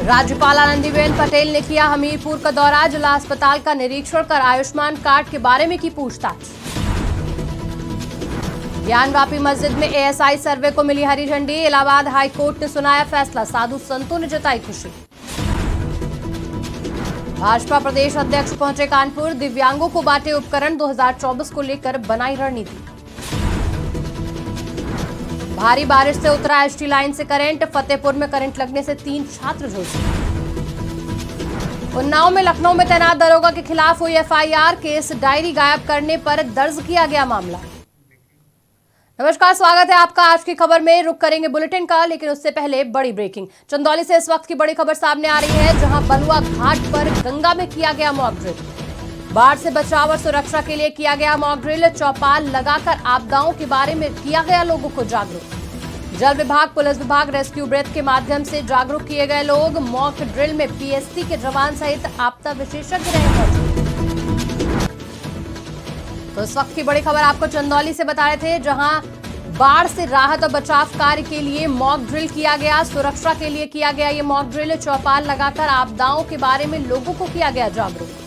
राज्यपाल आनंदीबेन पटेल ने किया हमीरपुर का दौरा, जिला अस्पताल का निरीक्षण कर आयुष्मान कार्ड के बारे में की पूछताछ। ज्ञानवापी मस्जिद में एएसआई सर्वे को मिली हरी झंडी, इलाहाबाद हाई कोर्ट ने सुनाया फैसला, साधु संतों ने जताई खुशी। भाजपा प्रदेश अध्यक्ष पहुंचे कानपुर, दिव्यांगों को बांटे उपकरण, 2024 को लेकर बनाई रणनीति। भारी बारिश से उतरा एसटी लाइन से करंट, फतेहपुर में करंट लगने से 3 छात्र झुलसे। उन्नाव में लखनऊ में तैनात दरोगा के खिलाफ हुई एफआईआर, केस डायरी गायब करने पर दर्ज किया गया मामला। नमस्कार, स्वागत है आपका आज की खबर में। रुक करेंगे बुलेटिन का, लेकिन उससे पहले बड़ी ब्रेकिंग। चंदौली से इस वक्त की बड़ी खबर सामने आ रही है, जहां बलुआ घाट पर गंगा में किया गया मॉक ड्रिल। बाढ़ से बचाव और सुरक्षा के लिए किया गया मॉक ड्रिल, चौपाल लगाकर आपदाओं के बारे में किया गया लोगों को जागरूक। जल विभाग, पुलिस विभाग, रेस्क्यू ब्रेथ के माध्यम से जागरूक किए गए लोग। मॉक ड्रिल में पीएससी के जवान सहित आपदा विशेषज्ञ रहे मौजूद। तो इस वक्त की बड़ी खबर आपको चंदौली से बता रहे थे, जहां बाढ़ से राहत और बचाव कार्य के लिए मॉक ड्रिल किया गया, सुरक्षा के लिए किया गया ये मॉक ड्रिल। चौपाल लगाकर आपदाओं के बारे में लोगों को किया गया जागरूक।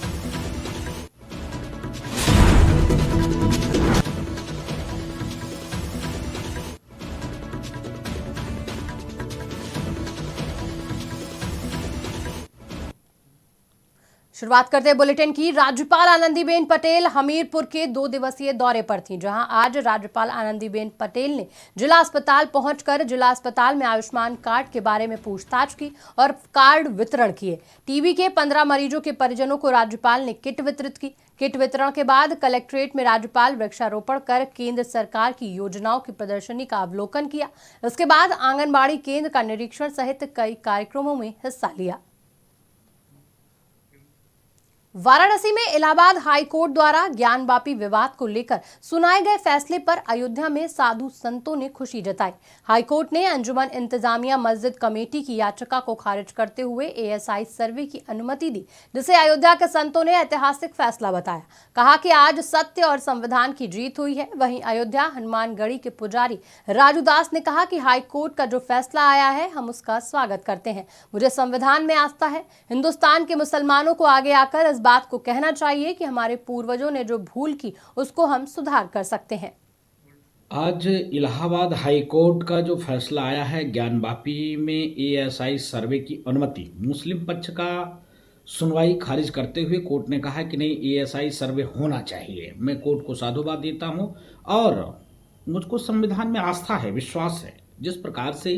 शुरुआत करते हैं बुलेटिन की। राज्यपाल आनंदीबेन पटेल हमीरपुर के 2 दिवसीय दौरे पर थीं, जहां आज राज्यपाल आनंदीबेन पटेल ने जिला अस्पताल पहुंचकर जिला अस्पताल में आयुष्मान कार्ड के बारे में पूछताछ की और कार्ड वितरण किए। टीबी के 15 मरीजों के परिजनों को राज्यपाल ने किट वितरित की। किट वितरण के बाद कलेक्ट्रेट में राज्यपाल वृक्षारोपण कर केंद्र सरकार की योजनाओं की प्रदर्शनी का अवलोकन किया। इसके बाद आंगनबाड़ी केंद्र का निरीक्षण सहित कई कार्यक्रमों में हिस्सा लिया। वाराणसी में इलाहाबाद हाई कोर्ट द्वारा ज्ञानवापी विवाद को लेकर सुनाए गए फैसले पर अयोध्या में साधु संतों ने खुशी जताई। हाई कोर्ट ने अंजुमन इंतजामिया मस्जिद कमेटी की याचिका को खारिज करते हुए एएसआई सर्वे की अनुमति दी, जिसे अयोध्या के संतों ने ऐतिहासिक फैसला बताया। कहा कि आज सत्य और संविधान की जीत हुई है। वहीं अयोध्या हनुमानगढ़ी के पुजारी राजू दास ने कहा कि हाई कोर्ट का जो फैसला आया है, हम उसका स्वागत करते हैं। मुझे संविधान में आस्था है। हिंदुस्तान के मुसलमानों को आगे आकर इस बात को कहना चाहिए कि हमारे पूर्वजों ने जो भूल की उसको हम सुधार कर सकते हैं। आज इलाहाबाद हाई कोर्ट का जो फैसला आया है, ज्ञानवापी में एएसआई सर्वे की अनुमति, मुस्लिम पक्ष का सुनवाई खारिज करते हुए कोर्ट ने कहा कि नहीं, एएसआई सर्वे होना चाहिए। मैं कोर्ट को साधुवाद देता हूं और मुझको संविधान में आस्था है, विश्वास है। जिस प्रकार से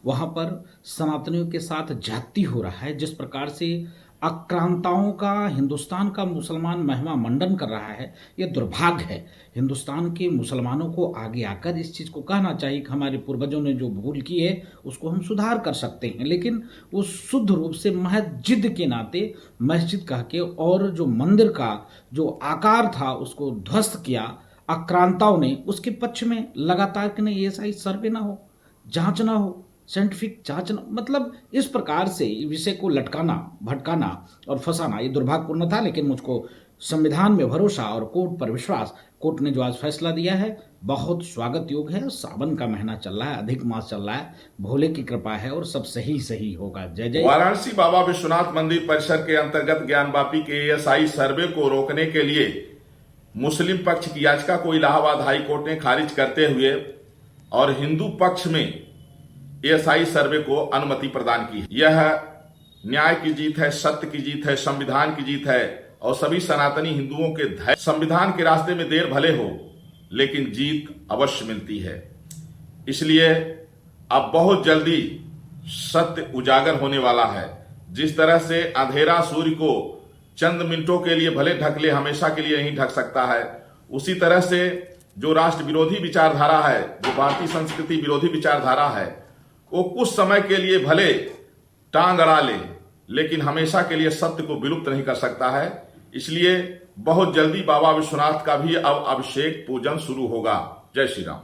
वहां पर सनातनियों के साथ जाति हो रहा है, जिस प्रकार से आक्रांताओं का हिंदुस्तान का मुसलमान महिमा मंडन कर रहा है, ये दुर्भाग्य है। हिंदुस्तान के मुसलमानों को आगे आकर इस चीज़ को कहना चाहिए कि हमारे पूर्वजों ने जो भूल की है उसको हम सुधार कर सकते हैं। लेकिन वो शुद्ध रूप से महज जिद के नाते मस्जिद कह के और जो मंदिर का जो आकार था उसको ध्वस्त किया आक्रांताओं ने। उसके पक्ष में लगातार कि नहीं, एएसआई सर्वे ना हो, जांच ना हो, साइंटिफिक जांच, मतलब इस प्रकार से विषय को लटकाना, भटकाना और फंसाना ये दुर्भाग्यपूर्ण था। लेकिन मुझको संविधान में भरोसा और कोर्ट पर विश्वास, कोर्ट ने जो आज फैसला दिया है बहुत स्वागत योग्य है। सावन का महीना चल रहा है, अधिक मास चल रहा है, भोले की कृपा है और सब सही सही होगा। जय जय। वाराणसी बाबा विश्वनाथ मंदिर परिसर के अंतर्गत ज्ञानवापी के एएसआई सर्वे को रोकने के लिए मुस्लिम पक्ष की याचिका को इलाहाबाद हाई कोर्ट ने खारिज करते हुए और हिंदू पक्ष में एएसआई सर्वे को अनुमति प्रदान की। यह न्याय की जीत है, सत्य की जीत है, संविधान की जीत है और सभी सनातनी हिंदुओं के धैर्य। संविधान के रास्ते में देर भले हो, लेकिन जीत अवश्य मिलती है। इसलिए अब बहुत जल्दी सत्य उजागर होने वाला है। जिस तरह से अंधेरा सूर्य को चंद मिनटों के लिए भले ढक ले, हमेशा के लिए नहीं ढक सकता है, उसी तरह से जो राष्ट्र विरोधी विचारधारा है, जो भारतीय संस्कृति विरोधी विचारधारा है, वो कुछ समय के लिए भले टांग अड़ा ले, लेकिन हमेशा के लिए सत्य को विलुप्त नहीं कर सकता है। इसलिए बहुत जल्दी बाबा विश्वनाथ का भी अब अभिषेक पूजन शुरू होगा। जय श्री राम।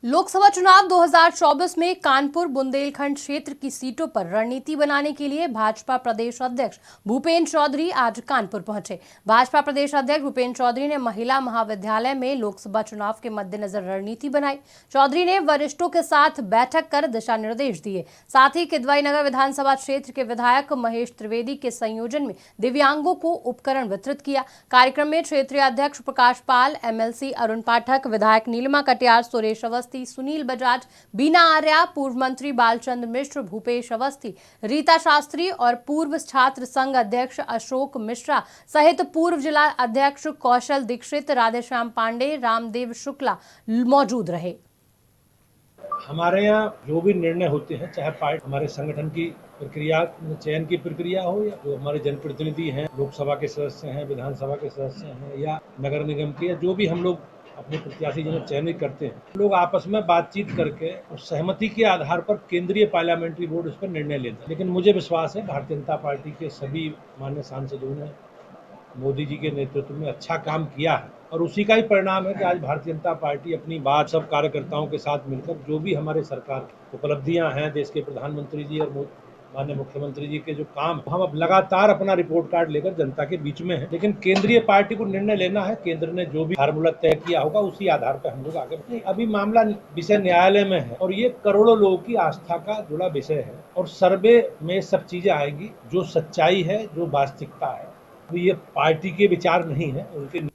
लोकसभा चुनाव 2024 में कानपुर बुंदेलखंड क्षेत्र की सीटों पर रणनीति बनाने के लिए भाजपा प्रदेश अध्यक्ष भूपेंद्र चौधरी आज कानपुर पहुंचे। भाजपा प्रदेश अध्यक्ष भूपेंद्र चौधरी ने महिला महाविद्यालय में लोकसभा चुनाव के मद्देनजर रणनीति बनाई। चौधरी ने वरिष्ठों के साथ बैठक कर दिशा निर्देश दिए। साथ ही किदवई नगर विधानसभा क्षेत्र के विधायक महेश त्रिवेदी के संयोजन में दिव्यांगों को उपकरण वितरित किया। कार्यक्रम में क्षेत्रीय अध्यक्ष प्रकाश पाल, एमएलसी अरुण पाठक, विधायक नीलिमा कटियार, सुरेश अवस्थी, सुनील बजाज, बीना आर्या, पूर्व मंत्री बालचंद्र मिश्र, भूपेश अवस्थी, रीता शास्त्री और पूर्व छात्र संघ अध्यक्ष अशोक मिश्रा सहित पूर्व जिला अध्यक्ष कौशल दीक्षित, राधेश्याम पांडे, रामदेव शुक्ला मौजूद रहे। हमारे यहाँ जो भी निर्णय होते हैं, चाहे पार्टी हमारे संगठन की प्रक्रिया, चयन की प्रक्रिया हो, या जो हमारे जनप्रतिनिधि हैं, लोकसभा के सदस्य हैं, विधानसभा के सदस्य हैं, या नगर निगम के, या जो भी हम लोग अपने प्रत्याशी जिन्हें चयनित करते हैं, लोग आपस में बातचीत करके उस सहमति के आधार पर केंद्रीय पार्लियामेंट्री बोर्ड उस पर निर्णय लेता है। लेकिन मुझे विश्वास है भारतीय जनता पार्टी के सभी माननीय सांसदों ने मोदी जी के नेतृत्व में अच्छा काम किया है, और उसी का ही परिणाम है कि आज भारतीय जनता पार्टी अपनी बात सब कार्यकर्ताओं के साथ मिलकर जो भी हमारे सरकार उपलब्धियां हैं, देश के प्रधानमंत्री जी और माननीय मुख्यमंत्री जी के जो काम, हम अब लगातार अपना रिपोर्ट कार्ड लेकर जनता के बीच में है। लेकिन केंद्रीय पार्टी को निर्णय लेना है, केंद्र ने जो भी फार्मूला तय किया होगा उसी आधार पर हम लोग आगे बढ़ेंगे। अभी मामला विषय न्यायालय में है और ये करोड़ों लोगों की आस्था का जुड़ा विषय है, और सर्वे में सब चीजें आएंगी, जो सच्चाई है, जो वास्तविकता है। ये पार्टी के विचार नहीं है, उनके।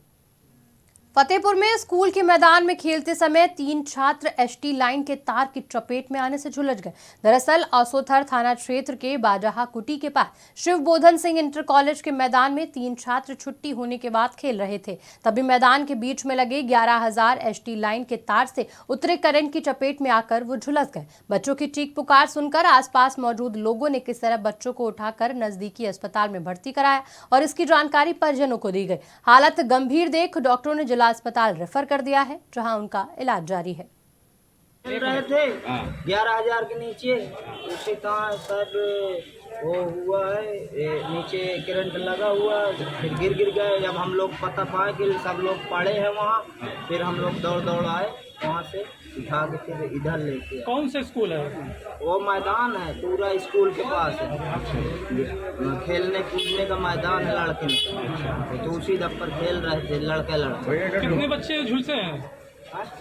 फतेहपुर में स्कूल के मैदान में खेलते समय 3 छात्र एसटी लाइन के तार की चपेट में आने से झुलस गए। दरअसल असोथर थाना क्षेत्र के बाजाहा कुटी के पास शिव बोधन सिंह इंटर कॉलेज के मैदान में 3 छात्र छुट्टी होने के बाद खेल रहे थे। तभी मैदान के बीच में लगे 11,000 एसटी लाइन के तार से उतरे करंट की चपेट में आकर वो झुलस गए। बच्चों की चीख पुकार सुनकर आसपास मौजूद लोगों ने किस तरह बच्चों को उठाकर नजदीकी अस्पताल में भर्ती कराया और इसकी जानकारी परिजनों को दी गई। हालत गंभीर देख डॉक्टरों ने अस्पताल रेफर कर दिया है, जहां उनका इलाज जारी है। खेल रहे थे 11,000 के नीचे, उससे कहाँ सब वो हुआ है, नीचे करंट लगा हुआ, फिर गिर गए। जब हम लोग पता पाए कि सब लोग पड़े हैं वहाँ, फिर हम लोग दौड़ आए, वहाँ से उठा के फिर इधर लेके। कौन सा स्कूल है? वो मैदान है पूरा स्कूल के पास है, खेलने कूदने का मैदान है लड़के, तो उसी दफ्तर खेल रहे थे लड़के। कितने बच्चे झुलसे हैं?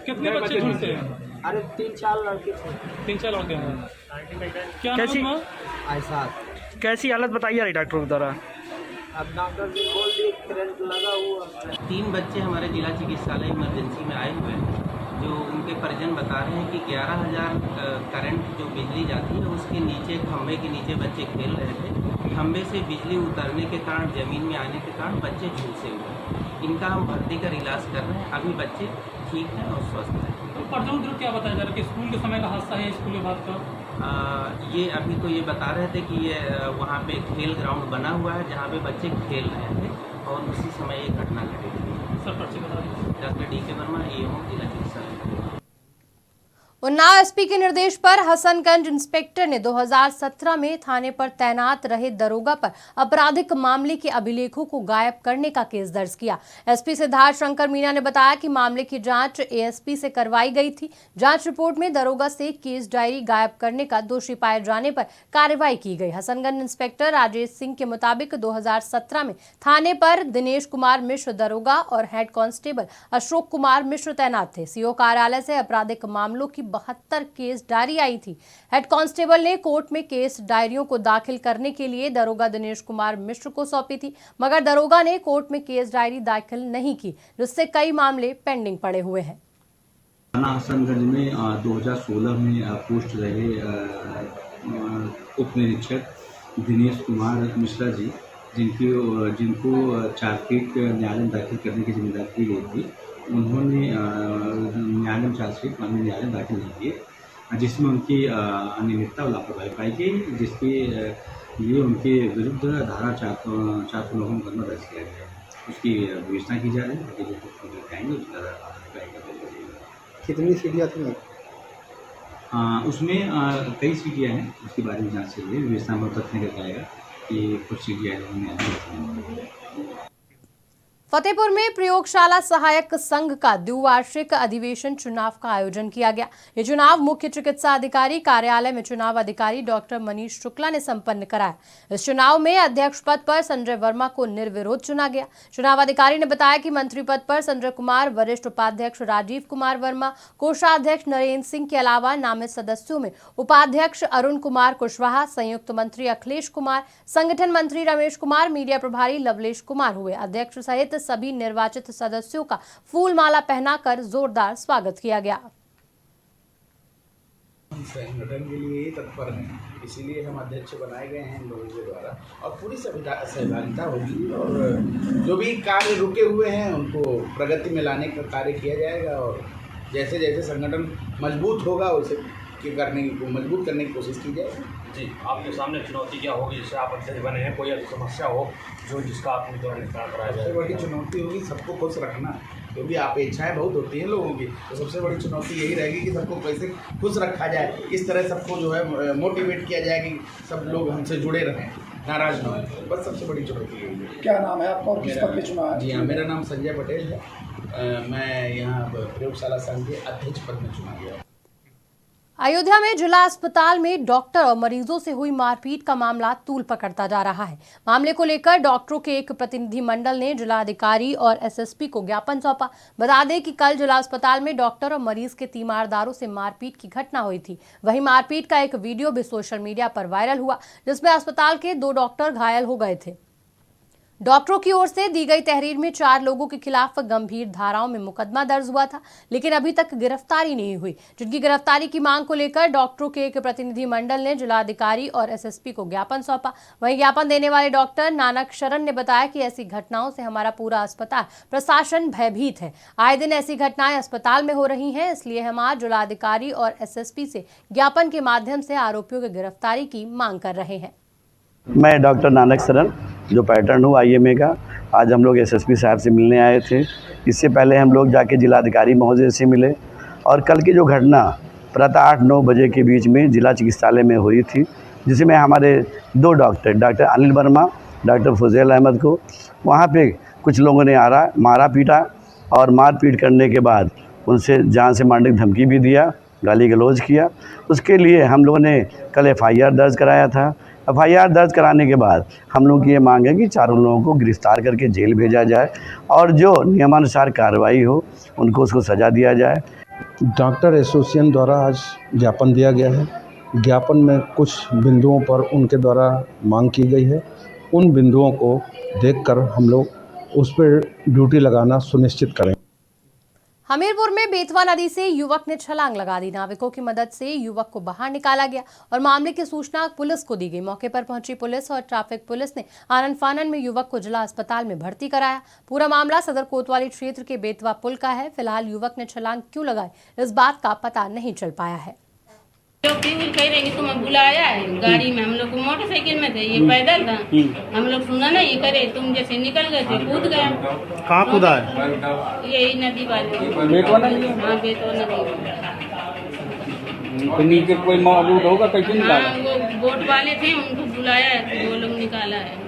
कितने बच्चे झुलसे हैं? अरे 3-4 लड़के थे। 3-4 लड़के हैं। क्या नाम? ऐसा कैसी हालत बताई जा रही डॉक्टर के द्वारा? अब डॉक्टर जी बोल दिए करंट लगा हुआ। 3 बच्चे हमारे जिला चिकित्सालय इमरजेंसी में आए हुए हैं, जो उनके परिजन बता रहे हैं कि 11,000 करंट जो बिजली जाती है उसके नीचे, खंभे के नीचे बच्चे खेल रहे थे। खंभे से बिजली उतरने के कारण, ज़मीन में आने के कारण बच्चे झुलसे हुए। इनका हम भर्ती कर इलाज कर रहे हैं। अभी बच्चे ठीक हैं और स्वस्थ हैं। तो परिजनों क्या बताया जा रहा है कि स्कूल के समय का हादसा है, स्कूल के बाद का? ये अभी तो ये बता रहे थे कि ये वहाँ पे खेल ग्राउंड बना हुआ है जहाँ पे बच्चे खेल रहे थे और उसी समय ये घटना घटी थी। सर पर्ची बता दीजिए। Doctor DK. वर्मा, एएमओ जिला चिकित्सालय। उन्नाव एसपी के निर्देश पर हसनगंज इंस्पेक्टर ने 2017 में थाने पर तैनात रहे दरोगा पर आपराधिक मामले के अभिलेखों को गायब करने का केस दर्ज किया। एसपी सिद्धार्थ शंकर मीना ने बताया कि मामले की जांच एएसपी से करवाई गई थी। जांच रिपोर्ट में दरोगा से केस डायरी गायब करने का दोषी पाए जाने पर कार्रवाई की गई। हसनगंज इंस्पेक्टर राजेश सिंह के मुताबिक 2017 में थाने पर दिनेश कुमार मिश्र दरोगा और हेड कांस्टेबल अशोक कुमार मिश्र तैनात थे। सीओ कार्यालय से आपराधिक मामलों की 72 केस डायरी आई थी। हेड कांस्टेबल ने कोर्ट में केस डायरियों को दाखिल करने के लिए दरोगा दिनेश कुमार मिश्र को सौंपी थी, मगर दरोगा ने कोर्ट में केस डायरी दाखिल नहीं की, जिससे कई मामले पेंडिंग पड़े हुए हैं। थाना हसनगंज में 2016 में पोस्ट रहे उप निरीक्षक दिनेश कुमार मिश्रा जी, जिनको चार्जशीट न्यायालय में दाखिल करने की जिम्मेदारी दी गई थी, उन्होंने न्यायालय में चार्जशीट माननीय न्यायालय में दाखिल नहीं किए, जिसमें उनकी अनियमितता और लापरवाही पाई गई, जिसके लिए उनके विरुद्ध धारा 409 मुकदमा दर्ज किया गया है। उसकी विवेचना की जा रही है। कितनी सीढ़ियाँ थी? उसमें कई सीढ़ियाँ हैं, उसके बारे में जांच चल रही है। विवेचना में तथ्य निकल आएगा कि कुछ सीढ़ियाँ फतेहपुर में प्रयोगशाला सहायक संघ का द्विवार्षिक अधिवेशन चुनाव का आयोजन किया गया। ये चुनाव मुख्य चिकित्सा अधिकारी कार्यालय में चुनाव अधिकारी डॉक्टर मनीष शुक्ला ने संपन्न कराया। इस चुनाव में अध्यक्ष पद पर संजय वर्मा को निर्विरोध चुना गया। चुनाव अधिकारी ने बताया कि मंत्री पद पर संजय कुमार, वरिष्ठ उपाध्यक्ष राजीव कुमार वर्मा, कोषाध्यक्ष नरेंद्र सिंह के अलावा नामित सदस्यों में उपाध्यक्ष अरुण कुमार कुशवाहा, संयुक्त मंत्री अखिलेश कुमार, संगठन मंत्री रमेश कुमार, मीडिया प्रभारी लवलेश कुमार हुए। अध्यक्ष सहित सभी निर्वाचित सदस्यों का फूल माला पहनाकर जोरदार स्वागत किया गया। हम संगठन के लिए ही तत्पर हैं, इसीलिए हम अध्यक्ष बनाए गए हैं इन लोगों के द्वारा और पूरी सहभागिता होगी और जो भी कार्य रुके हुए हैं उनको प्रगति में लाने का कार्य किया जाएगा और जैसे जैसे संगठन मजबूत होगा उसे मजबूत करने की कोशिश की जाएगी। जी, आपके सामने चुनौती क्या होगी जिससे आप अध्यक्ष बने हैं? कोई ऐसी समस्या हो जिसका आपके द्वारा निपटान कराया जाए? सबसे बड़ी चुनौती होगी सबको खुश रखना, क्योंकि अपेक्षाएं बहुत होती हैं लोगों की, तो सबसे बड़ी चुनौती यही रहेगी कि सबको कैसे खुश रखा जाए, किस तरह सबको जो है मोटिवेट किया जाए कि सब लोग हमसे जुड़े रहें, नाराज ना हो। बस सबसे बड़ी चुनौती यही है। क्या नाम है आपका और किस पद पे चुना है? जी हाँ, मेरा नाम संजय पटेल है। मैं यहाँ प्रयोगशाला संघ के अध्यक्ष पद में चुना गया। अयोध्या में जिला अस्पताल में डॉक्टर और मरीजों से हुई मारपीट का मामला तूल पकड़ता जा रहा है। मामले को लेकर डॉक्टरों के एक प्रतिनिधि मंडल ने जिलाधिकारी और एसएसपी को ज्ञापन सौंपा। बता दें कि कल जिला अस्पताल में डॉक्टर और मरीज के तीमारदारों से मारपीट की घटना हुई थी। वहीं मारपीट का एक वीडियो भी सोशल मीडिया पर वायरल हुआ, जिसमें अस्पताल के 2 डॉक्टर घायल हो गए थे। डॉक्टरों की ओर से दी गई तहरीर में 4 लोगों के खिलाफ गंभीर धाराओं में मुकदमा दर्ज हुआ था, लेकिन अभी तक गिरफ्तारी नहीं हुई, जिनकी गिरफ्तारी की मांग को लेकर डॉक्टरों के एक प्रतिनिधि मंडल ने जिलाधिकारी और एसएसपी को ज्ञापन सौंपा। वहीं ज्ञापन देने वाले डॉक्टर नानक शरण ने बताया कि ऐसी घटनाओं से हमारा पूरा अस्पताल प्रशासन भयभीत है। आए दिन ऐसी घटनाएं अस्पताल में हो रही हैं, इसलिए हम आज जिलाधिकारी और एसएसपी से ज्ञापन के माध्यम से आरोपियों की गिरफ्तारी की मांग कर रहे हैं। मैं डॉक्टर नानक शरण जो पैटर्न हूँ आईएमए का, आज हम लोग एसएसपी साहब से मिलने आए थे। इससे पहले हम लोग जाके जिलाधिकारी महोदय से मिले और कल की जो घटना प्रातः 8-9 बजे के बीच में जिला चिकित्सालय में हुई थी, जिसमें हमारे 2 डॉक्टर अनिल वर्मा, डॉक्टर फुजैल अहमद को वहाँ पे कुछ लोगों ने मारा पीटा और मारपीट करने के बाद उनसे जान से मारने की धमकी भी दिया, गाली गलौज किया। उसके लिए हम लोगों ने कल FIR दर्ज कराया था। FIR दर्ज कराने के बाद हम लोग की ये मांग है कि चारों लोगों को गिरफ्तार करके जेल भेजा जाए और जो नियमानुसार कार्रवाई हो उनको उसको सज़ा दिया जाए। डॉक्टर एसोसिएशन द्वारा आज ज्ञापन दिया गया है। ज्ञापन में कुछ बिंदुओं पर उनके द्वारा मांग की गई है। उन बिंदुओं को देखकर हम लोग उस पर ड्यूटी लगाना सुनिश्चित करें। हमीरपुर में बेतवा नदी से युवक ने छलांग लगा दी। नाविकों की मदद से युवक को बाहर निकाला गया और मामले की सूचना पुलिस को दी गई। मौके पर पहुंची पुलिस और ट्रैफिक पुलिस ने आनन फानन में युवक को जिला अस्पताल में भर्ती कराया। पूरा मामला सदर कोतवाली क्षेत्र के बेतवा पुल का है। फिलहाल युवक ने छलांग क्यों लगाई, इस बात का पता नहीं चल पाया है। लोग कह रहे हैं तुम्हें बुलाया है गाड़ी में, हम लोग मोटरसाइकिल में थे, ये पैदल था। हम लोग सुना ना ये करे, तुम जैसे निकल गए थे, कूद गए। कहाँ कूदा है? यही नदी वाली। बेतवा नदी? हाँ, बेतवा नदी। तो नीचे कोई मौजूद होगा, कैसे निकाला? हाँ, वो बोट वाले थे, उनको बुलाया है, वो लोग निकाला है।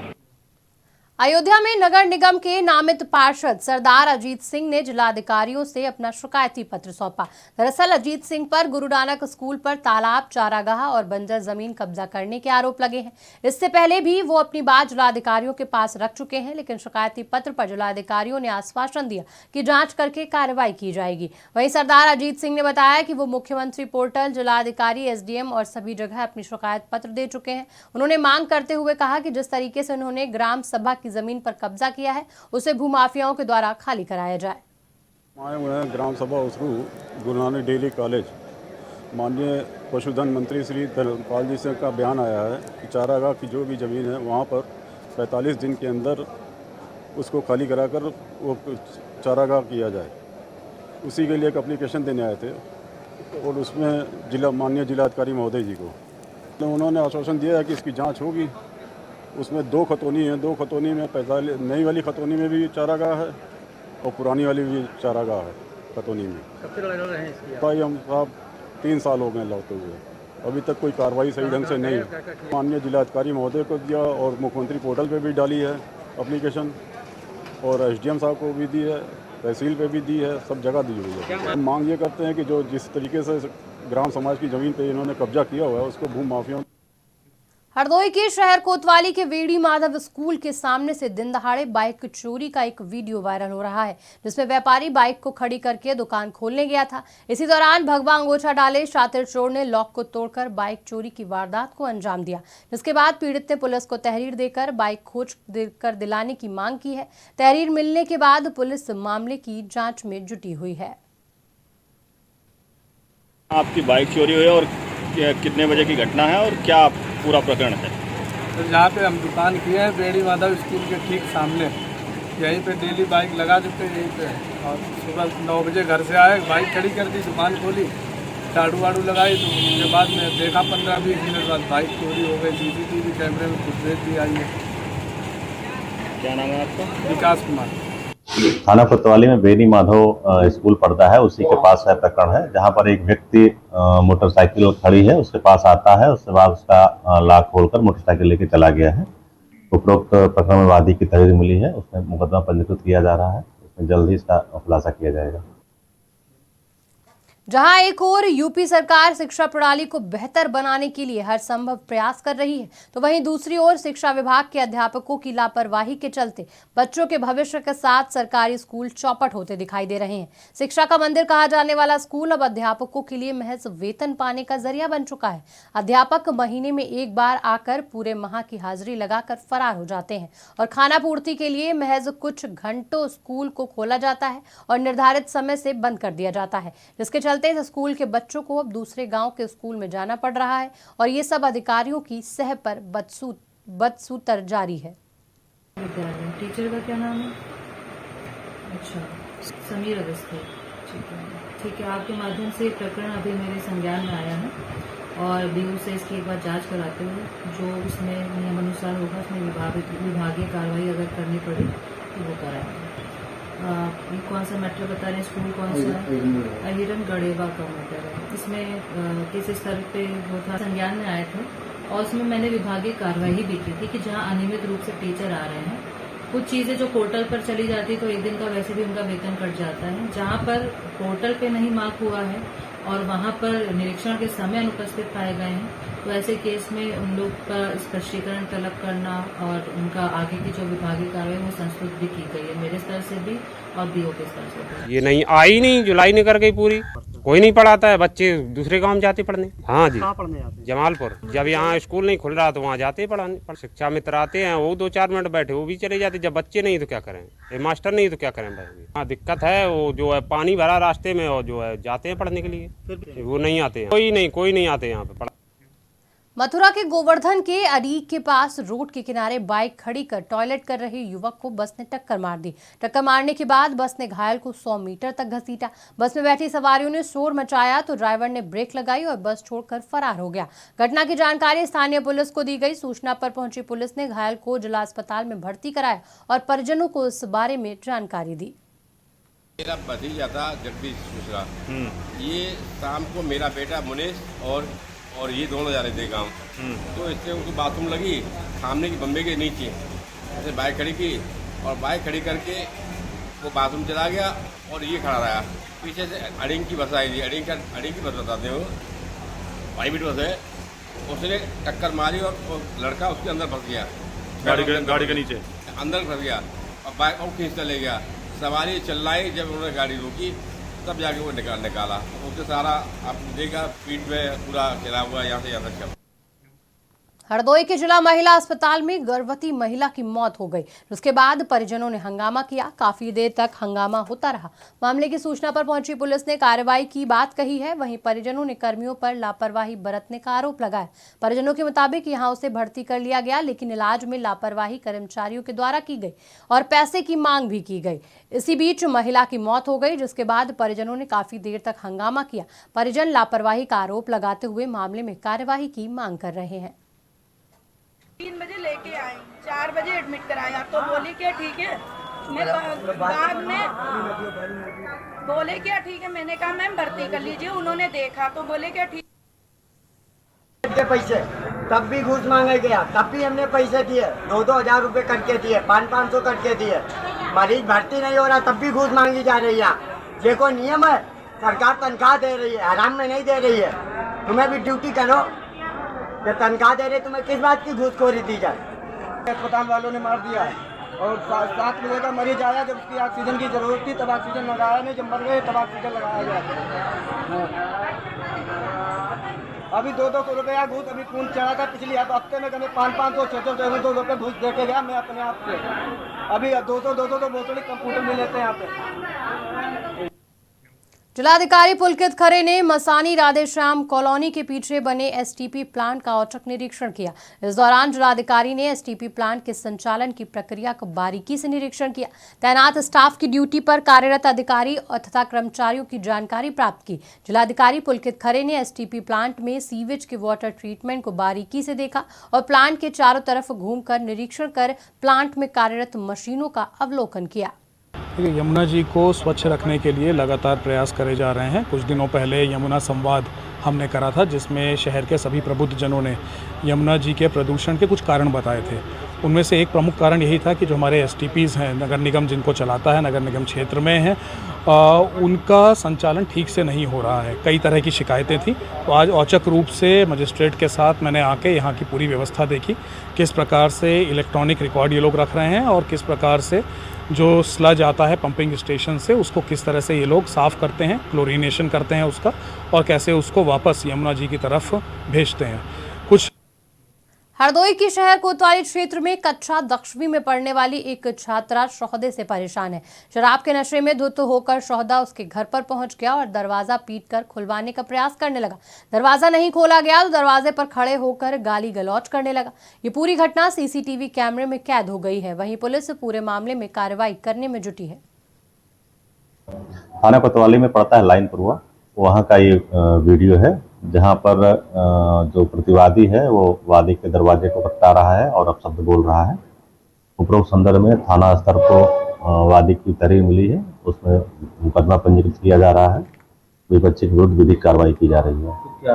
अयोध्या में नगर निगम के नामित पार्षद सरदार अजीत सिंह ने जिलाधिकारियों से अपना शिकायती पत्र सौंपा। दरअसल अजीत सिंह पर गुरु नानक स्कूल पर तालाब, चारागाह और बंजर जमीन कब्जा करने के आरोप लगे हैं। इससे पहले भी वो अपनी बात जिलाधिकारियों के पास रख चुके हैं, लेकिन शिकायती पत्र पर जिलाधिकारियों ने आश्वासन दिया कि जांच करके कार्रवाई की जाएगी। वहीं सरदार अजीत सिंह ने बताया कि वो मुख्यमंत्री पोर्टल, जिलाधिकारी, SDM और सभी जगह अपनी शिकायत पत्र दे चुके हैं। उन्होंने मांग करते हुए कहा कि जिस तरीके से उन्होंने ग्राम सभा की जमीन पर कब्जा किया है उसे भूमाफियाओं के द्वारा खाली कराया जाए। ग्राम सभा उसरू गुरु नानक डेली कॉलेज, माननीय पशुधन मंत्री श्री धर्मपाल जी से का बयान आया है कि चारागाह की जो भी ज़मीन है वहाँ पर 45 दिन के अंदर उसको खाली कराकर वो चारागाह किया जाए। उसी के लिए एक एप्लीकेशन देने आए थे और उसमें माननीय जिलाधिकारी महोदय जी को तो उन्होंने आश्वासन दिया है कि इसकी जांच होगी। उसमें 2 खतौनी हैं, 2 खतौनी में 45 नई वाली खतौनी में भी चारागाह है और पुरानी वाली भी चारागाह है खतौनी में। कब से लड़ रहे हैं इसकी? भाई हम साहब 3 साल हो गए लौटते हुए, अभी तक कोई कार्रवाई सही ढंग से नहीं। माननीय जिलाधिकारी महोदय को दिया और मुख्यमंत्री पोर्टल पे भी डाली है एप्लीकेशन और SDM साहब को भी दी है, तहसील पे भी दी है, सब जगह दी हुई है। हम मांग ये करते हैं कि जो जिस तरीके से ग्राम समाज की ज़मीन पे इन्होंने कब्जा किया हुआ है उसको भूमि माफियाओं। हरदोई के शहर कोतवाली के वेड़ी माधव स्कूल के सामने से दिन दहाड़े बाइक चोरी का एक वीडियो वायरल हो रहा है, जिसमें व्यापारी बाइक को खड़ी करके दुकान खोलने गया था। इसी दौरान भगवा अंगोछा डाले शातिर चोर ने लॉक को तोड़कर बाइक चोरी की वारदात को अंजाम दिया, जिसके बाद पीड़ित ने पुलिस को तहरीर देकर बाइक खोज कर दिलाने की मांग की है। तहरीर मिलने के बाद पुलिस मामले की जाँच में जुटी हुई है। आपकी बाइक चोरी हुई और कितने बजे की घटना है और क्या पूरा प्रकरण है? तो जहाँ पे हम दुकान किए हैं वेड़ी माधव स्कूल के ठीक सामने, यहीं पे डेली बाइक लगा देते हैं यहीं पे। और सुबह 9 बजे घर से आए, बाइक खड़ी कर दी, दुकान खोली, झाड़ू वाड़ू लगाई, तो उसके बाद में देखा 15-20 मिनट बाद बाइक चोरी हो गई। CCTV कैमरे में फुटेज भी आई है। क्या नाम है आपका? विकास कुमार। थाना कोतवाली में वेड़ी माधव स्कूल पड़ता है, उसी के पास है प्रकरण है, जहां पर एक व्यक्ति मोटरसाइकिल खड़ी है उसके पास आता है, उसके बाद उसका लॉक खोलकर मोटरसाइकिल लेके चला गया है। उपरोक्त प्रकरण में वादी की तहरीर मिली है, उसमें मुकदमा पंजीकृत किया जा रहा है, उसमें जल्द ही इसका खुलासा किया जाएगा। जहां एक ओर यूपी सरकार शिक्षा प्रणाली को बेहतर बनाने के लिए हर संभव प्रयास कर रही है, तो वहीं दूसरी ओर शिक्षा विभाग के अध्यापकों की लापरवाही के चलते बच्चों के भविष्य के साथ सरकारी स्कूल चौपट होते दिखाई दे रहे हैं। शिक्षा का मंदिर कहा जाने वाला स्कूल अब अध्यापकों के लिए महज वेतन पाने का जरिया बन चुका है। अध्यापक महीने में एक बार आकर पूरे माह की हाजिरी लगाकर फरार हो जाते हैं और खाना पूर्ति के लिए महज कुछ घंटों स्कूल को खोला जाता है और निर्धारित समय से बंद कर दिया जाता है, जिसके चलते इस स्कूल के बच्चों को अब दूसरे गांव के स्कूल में जाना पड़ रहा है और ये सब अधिकारियों की सह पर बदसूतर जारी है। टीचर का क्या नाम है? अच्छा, समीर अवस्थी। ठीक है, आपके माध्यम से प्रकरण अभी मेरे संज्ञान में आया है और BU से इसकी एक बार जांच कराते हुए जो उसमें नियमानुसार होगा उसमें विभागीय कार्रवाई अगर करनी पड़ी तो वो कराएंगे। ये कौन सा मैटर बता रहे हैं? स्कूल कौन सा है? हिरन गढ़ेवा का मैटर है। इसमें किस स्तर पे वो था, संज्ञान में आए थे और उसमें मैंने विभागीय कार्रवाई भी की थी कि जहां अनियमित रूप से टीचर आ रहे हैं, कुछ चीजें जो पोर्टल पर चली जाती तो एक दिन का वैसे भी उनका वेतन कट जाता है, जहां पर पोर्टल पे नहीं मार्क हुआ है और वहां पर निरीक्षण के समय अनुपस्थित पाए गए हैं, तो ऐसे केस में उन लोग का स्पष्टीकरण तलब करना और उनका आगे की जो विभागीय कार्रवाई वो संस्तुत भी की गई है मेरे स्तर से भी और BO के स्तर से भी। ये नहीं आई, नहीं जुलाई ने कर गई पूरी, कोई नहीं पढ़ाता है, बच्चे दूसरे गांव जाते पढ़ने। हाँ जी, कहाँ पढ़ने जाते? जमालपुर। जब यहाँ स्कूल नहीं खुल रहा तो वहाँ जाते पढ़ाने। शिक्षा मित्र आते हैं, वो 2-4 मिनट बैठे वो भी चले जाते। जब बच्चे नहीं तो क्या करें, मास्टर नहीं तो क्या करें भाई। हाँ दिक्कत है, वो जो है पानी भरा रास्ते में और जो है जाते हैं पढ़ने के लिए, वो नहीं आते हैं। कोई नहीं आते यहाँ पे। मथुरा के गोवर्धन के अरीक के पास रोड के किनारे बाइक खड़ी कर टॉयलेट कर रहे युवक को बस ने टक्कर मार दी। टक्कर मारने के बाद बस ने घायल को 100 मीटर तक घसीटा। बस में बैठी सवारियों ने शोर मचाया तो ड्राइवर ने ब्रेक लगाई और बस छोड़कर फरार हो गया। घटना की जानकारी स्थानीय पुलिस को दी गई। सूचना पर पहुंची पुलिस ने घायल को जिला अस्पताल में भर्ती कराया और परिजनों को इस बारे में जानकारी दी। मेरा भतीजा था जगदीश मिश्रा, ये शाम को मेरा बेटा मुनेश और ये दोनों जा रहे थे गांव, तो इससे उनको बाथरूम लगी सामने की बम्बे के नीचे, ऐसे बाइक खड़ी की और बाइक खड़ी करके वो बाथरूम चला गया और ये खड़ा रहा। पीछे से अड़िंग की बस आई थी, अड़िंग की बस बताते हो, प्राइवेट बस है, उसने टक्कर मारी और लड़का उसके अंदर फंस गया, गाड़ी के नीचे अंदर फंस गया और बाइक और खींचता ले गया। सवारी चिल्लाई, जब उन्होंने गाड़ी रोकी तब जाके वो निकाला। उससे सारा आपने देखा पीठ में पूरा गिरा हुआ, यहाँ से यहाँ तक। हरदोई के जिला महिला अस्पताल में गर्भवती महिला की मौत हो गई। उसके बाद परिजनों ने हंगामा किया। काफी देर तक हंगामा होता रहा। मामले की सूचना पर पहुंची पुलिस ने कार्रवाई की बात कही है। वहीं परिजनों ने कर्मियों पर लापरवाही बरतने का आरोप लगाया। परिजनों के मुताबिक यहां उसे भर्ती कर लिया गया, लेकिन इलाज में लापरवाही कर्मचारियों के द्वारा की गई और पैसे की मांग भी की गई। इसी बीच महिला की मौत हो गई, जिसके बाद परिजनों ने काफी देर तक हंगामा किया। परिजन लापरवाही का आरोप लगाते हुए मामले में कार्यवाही की मांग कर रहे हैं। 3 बजे लेके आई, 4 बजे एडमिट कराया तो बोली क्या ठीक है। मैं बाद में बोले क्या ठीक है, मैंने कहा मैम भर्ती कर लीजिए। उन्होंने देखा तो बोले क्या ठीक के पैसे, तब भी घूस मांगा गया, तब भी हमने पैसे दिए, 2-2 हज़ार रुपए कट के दिए, 500-500 कट के दिए। मरीज भर्ती नहीं हो रहा तब भी घूस मांगी जा रही है। ये कोई नियम है? सरकार तनख्वाह दे रही है, हराम में नहीं दे रही है। तुम्हें भी ड्यूटी करो, जब तनख्वाह दे रही तुम्हें किस बात की घूसखोरी दी जाए। अस्पताल वालों ने मार दिया है और 7 बजे का मरीज आया, जब उसकी ऑक्सीजन की जरूरत थी तब ऑक्सीजन लगाया नहीं, जब मर गए तब ऑक्सीजन लगाया गया। अभी 200 रुपया घूस अभी खून चढ़ा था, पिछली हफ्ते में कभी 500 600 रुपये घूस दे के गया मैं अपने आप से। अभी 200 तो बोतल कंप्यूटर में लेते हैं यहाँ पे। जिलाधिकारी पुलकित खरे ने मसानी राधेश्याम कॉलोनी के पीछे बने एसटीपी प्लांट का औचक निरीक्षण किया। इस दौरान जिलाधिकारी ने एसटीपी प्लांट के संचालन की प्रक्रिया का बारीकी से निरीक्षण किया। तैनात स्टाफ की ड्यूटी पर कार्यरत अधिकारी तथा कर्मचारियों की जानकारी प्राप्त की। जिलाधिकारी पुलकित खरे ने एसटीपी प्लांट में सीवेज के वाटर ट्रीटमेंट को बारीकी से देखा और प्लांट के चारों तरफ घूमकर निरीक्षण कर प्लांट में कार्यरत मशीनों का अवलोकन किया। यमुना जी को स्वच्छ रखने के लिए लगातार प्रयास करे जा रहे हैं। कुछ दिनों पहले यमुना संवाद हमने करा था, जिसमें शहर के सभी प्रबुद्ध जनों ने यमुना जी के प्रदूषण के कुछ कारण बताए थे। उनमें से एक प्रमुख कारण यही था कि जो हमारे एसटीपीज़ हैं, नगर निगम जिनको चलाता है, नगर निगम क्षेत्र में हैं, उनका संचालन ठीक से नहीं हो रहा है। कई तरह की शिकायतें थी। तो आज औचक रूप से मजिस्ट्रेट के साथ मैंने आके यहाँ की पूरी व्यवस्था देखी, किस प्रकार से इलेक्ट्रॉनिक रिकॉर्ड ये लोग रख रहे हैं और किस प्रकार से जो स्लज आता है पंपिंग स्टेशन से उसको किस तरह से ये लोग साफ़ करते हैं, क्लोरीनेशन करते हैं उसका, और कैसे उसको वापस यमुना जी की तरफ भेजते हैं। कुछ हरदोई की शहर कोतवाली क्षेत्र में कक्षा 10वीं में पढ़ने वाली एक छात्रा शौहदे से परेशान है। शराब के नशे में धुत होकर शौहदा उसके घर पर पहुंच गया और दरवाजा पीटकर खुलवाने का प्रयास करने लगा। दरवाजा नहीं खोला गया तो दरवाजे पर खड़े होकर गाली गलौज करने लगा। ये पूरी घटना सीसीटीवी कैमरे में कैद हो गई है। वहीं पुलिस पूरे मामले में कार्रवाई करने में जुटी है। थाना कोतवाली में पड़ता है लाइनपुरवा, वहाँ का ये वीडियो है जहाँ पर जो प्रतिवादी है वो वादी के दरवाजे को खटखटा रहा है और अपशब्द बोल रहा है। उपरोक्त संदर्भ में थाना स्तर को वादी की तहरीर मिली है, उसमें मुकदमा पंजीकृत किया जा रहा है। विपक्षी के विरुद्ध विधिक कार्रवाई की जा रही है। क्या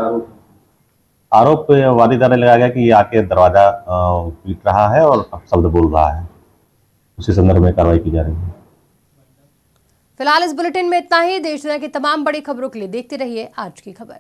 आरोप वादी द्वारा लगाया गया कि ये आके दरवाजा पीट रहा है और अपशब्द बोल रहा है। उसी संदर्भ में कार्रवाई की जा रही है। फिलहाल इस बुलेटिन में इतना ही। देश दुनिया की तमाम बड़ी खबरों के लिए देखते रहिए आज की खबर।